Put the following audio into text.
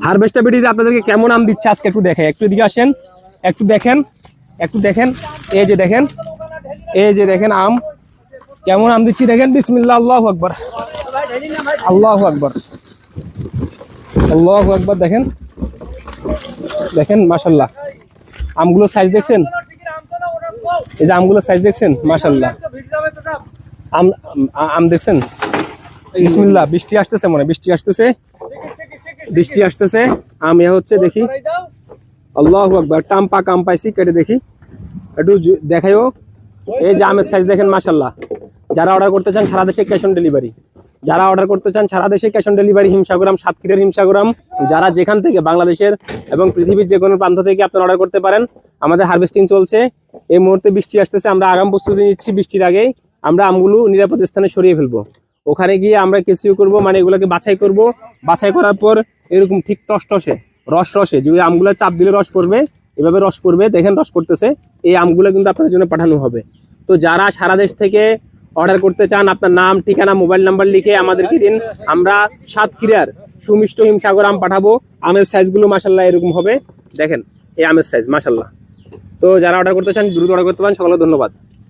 Harvester ভিডিওতে আপনাদেরকে কেমন আম দিচ্ছে আজকে একটু দেখে, একটু এদিকে আসেন, একটু দেখেন, একটু দেখেন। এই যে দেখেন, এই যে দেখেন আম কেমন আম দিচ্ছি দেখেন। বিসমিল্লাহ, আল্লাহু আকবার, আল্লাহু আকবার, আল্লাহু আকবার। দেখেন দেখেন মাশাআল্লাহ, আমগুলো সাইজ দেখছেন? এই যে আমগুলো সাইজ দেখছেন মাশাআল্লাহ। আম আম দেখছেন? বিসমিল্লাহ, বৃষ্টি আসতেছে, মনে বৃষ্টি আসতেছে, বৃষ্টি আসতেছে। আম এ হচ্ছে, দেখি। আল্লাহু আকবার। টাম পাক আম পাইছি, কেটে দেখি, একটু দেখাইও। এই যে আমের সাইজ দেখেন মাশাআল্লাহ। যারা অর্ডার করতে চান সারা দেশে ক্যাশ অন ডেলিভারি, যারা অর্ডার করতে চান সারা দেশে ক্যাশ অন ডেলিভারি। হিমসাগরাম, সাতক্ষীরার হিমসাগরাম, যারা যেখান থেকে বাংলাদেশের এবং পৃথিবীর যে কোনো প্রান্ত থেকে আপনারা অর্ডার করতে পারেন। আমাদের হারভেস্টিং চলছে, এই মুহূর্তে বৃষ্টি আসতেছে, আমরা আগাম প্রস্তুতি নিচ্ছি। বৃষ্টির আগেই আমরা আমগুলো নিরাপদ স্থানে সরিয়ে ফেলবো। ওখানে গিয়ে আমরা কিছু করব, মানে এগুলোকে বাছাই করব। বাছাই করার পর এরকম ঠিক টসটসে রস রসে যে আমগুলো চাপ দিলে রস পড়বে, এভাবে রস পড়বে। দেখেন রস পড়তেছে। এই আমগুলো কিন্তু আপনাদের জন্য পাঠানো হবে। তো যারা সারা দেশ থেকে অর্ডার করতে চান, আপনার নাম, ঠিকানা, মোবাইল নাম্বার লিখে আমাদেরকে দিন। আমরা সাতক্ষীরার সুমিষ্ট হিমসাগর আম পাঠাবো। আমের সাইজগুলো মাশাআল্লাহ এরকম হবে। দেখেন এই আমের সাইজ মাশাআল্লাহ। তো যারা অর্ডার করতে চান দ্রুত অর্ডার করতে পারেন। সকলকে ধন্যবাদ।